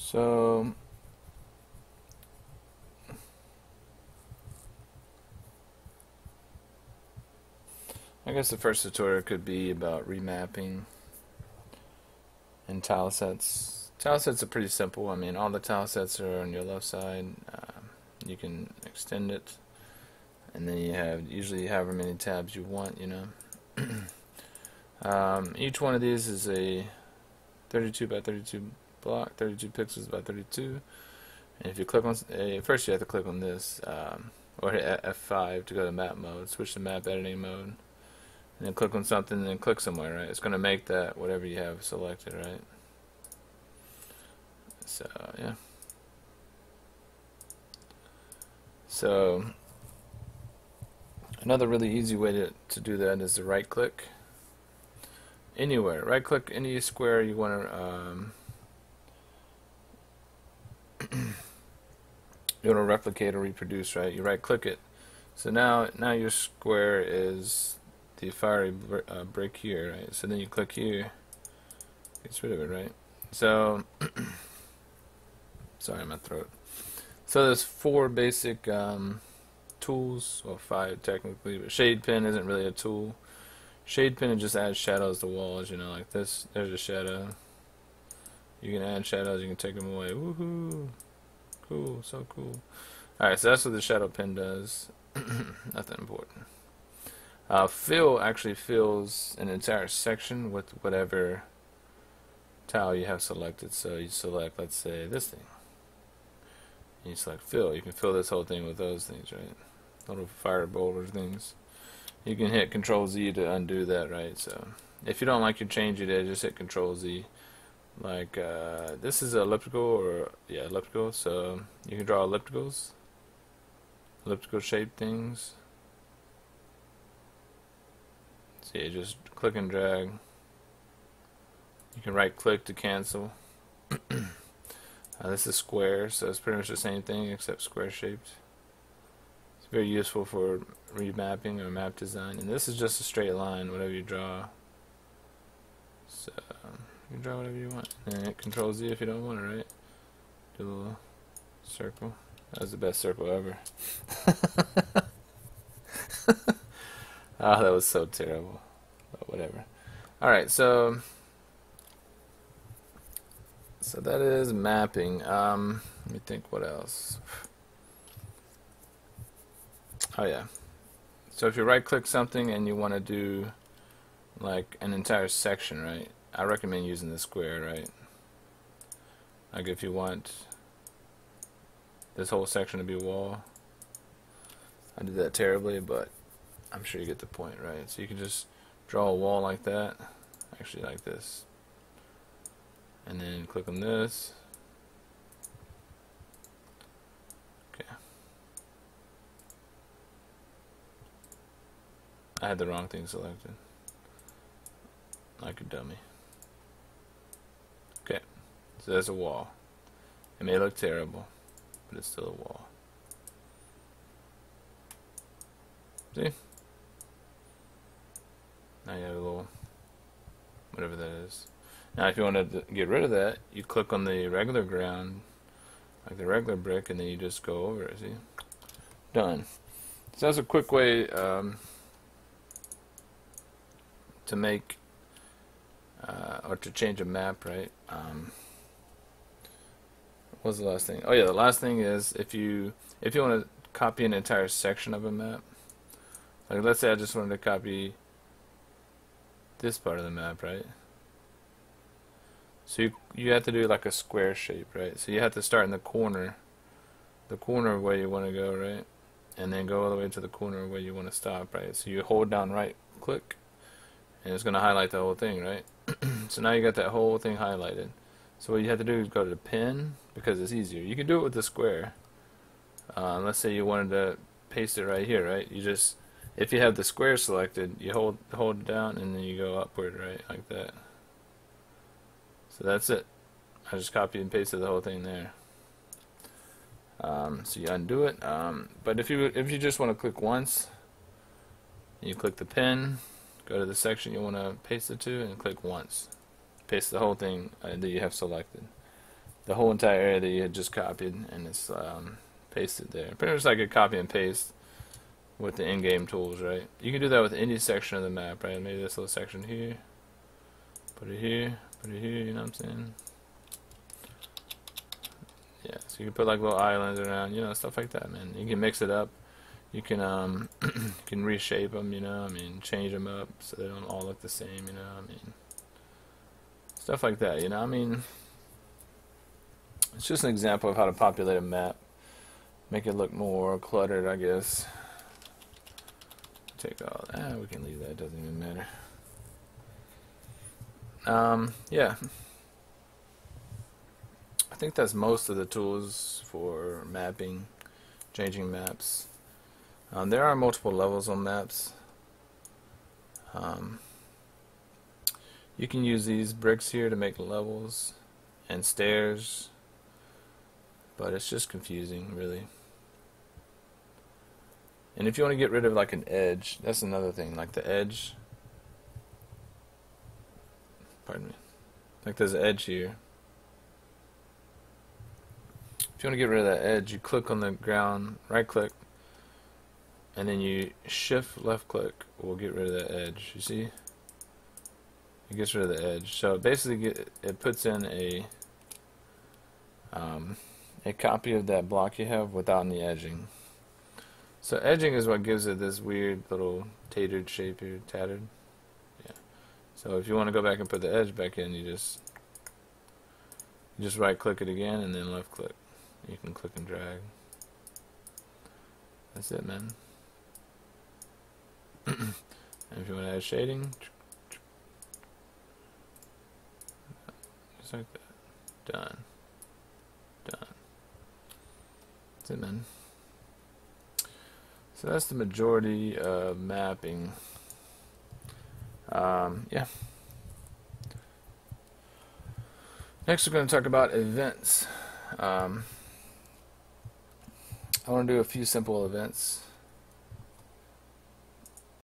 So I guess the first tutorial could be about remapping in Tilesets. Tilesets are pretty simple. I mean, all the tilesets are on your left side. You can extend it, and then you have usually however many tabs you want. Each one of these is a 32 by 32 block, 32 pixels by 32. And if you click on, first you have to click on this, or hit F5 to go to map mode, switch to map editing mode, and then click on something and then click somewhere, right? It's going to make that whatever you have selected, right? So, yeah. So, another really easy way to do that is to right click anywhere. Right click any square you want to you want to replicate or reproduce, right? You right click it. So now your square is the fiery brick here, right? So then you click here, gets rid of it, right? So sorry, my throat. So there's 4 basic tools, well 5 technically, but shade pen isn't really a tool. Shade pen just adds shadows to walls, like this. There's a shadow. You can add shadows, you can take them away. Woohoo! Cool, so cool. Alright, so that's what the shadow pen does. Nothing important. Fill actually fills an entire section with whatever tile you have selected. So you select, let's say, this thing. And you select fill. You can fill this whole thing with those things, right? Little fire bowler things. You can hit Control Z to undo that, right? So if you don't like your change you did, just hit Control Z. Like this is elliptical, or yeah, elliptical. So you can draw ellipticals, elliptical shaped things. So you just click and drag. You can right click to cancel. This is square, so it's pretty much the same thing except square shaped. It's very useful for remapping or map design. And this is just a straight line, whatever you draw. So you can draw whatever you want. And hit Control Z if you don't want it, right? Do a little circle. That was the best circle ever. Oh, that was so terrible. But whatever. Alright, so that is mapping. Let me think what else. Oh yeah. So if you right click something and you want to do like an entire section, right? I recommend using the square, right? Like if you want this whole section to be a wall. I did that terribly, but I'm sure you get the point, right? So you can just draw a wall like that, actually like this, and then click on this. Okay. I had the wrong thing selected. Like a dummy. Okay. So there's a wall. It may look terrible, but it's still a wall. See? Now you have a little, whatever that is. Now if you want to get rid of that, you click on the regular ground, like the regular brick, and then you just go over it, see? Done. So that's a quick way to make, or to change a map, right? What was the last thing? Oh yeah, the last thing is if you want to copy an entire section of a map, like let's say I just wanted to copy this part of the map, right? So you have to do like a square shape, right? So you have to start in the corner where you want to go, right? And then go all the way to the corner where you want to stop, right? So you hold down right click, and it's going to highlight the whole thing, right? So now you got that whole thing highlighted. So what you have to do is go to the pen, because it's easier. You can do it with the square. Let's say you wanted to paste it right here, right? You just, if you have the square selected, you hold it down and then you go upward, right, like that. So that's it. I just copied and pasted the whole thing there. So you undo it. But if you just want to click once, you click the pen, go to the section you want to paste it to, and click once. Paste the whole thing that you have selected. the whole entire area that you had just copied, and it's pasted there. Pretty much like a copy and paste with the in-game tools, right? You can do that with any section of the map, right? Maybe this little section here, put it here, put it here, you know what I'm saying? Yeah, so you can put like little islands around, you know, stuff like that, man. You can mix it up. You can you can reshape them, you know, I mean, change them up so they don't all look the same, you know, I mean, stuff like that, you know, I mean, it's just an example of how to populate a map, make it look more cluttered, I guess. Take all that, we can leave that, it doesn't even matter. Yeah, I think that's most of the tools for mapping, changing maps. There are multiple levels on maps. You can use these bricks here to make levels and stairs, but it's just confusing, really. And if you want to get rid of like an edge, that's another thing, like the edge. Pardon me. Like there's an edge here. If you want to get rid of that edge, you click on the ground, right click, and then you shift left click will get rid of that edge. You see? It gets rid of the edge. So basically it puts in a copy of that block you have without any edging. So edging is what gives it this weird little tatered shape here, tattered. Yeah. So if you want to go back and put the edge back in, you just right click it again and then left click. You can click and drag. That's it, man. And if you want to add shading, just like that. Done. Done. That's it, man. So that's the majority of mapping. Yeah. Next we're going to talk about events. I want to do a few simple events.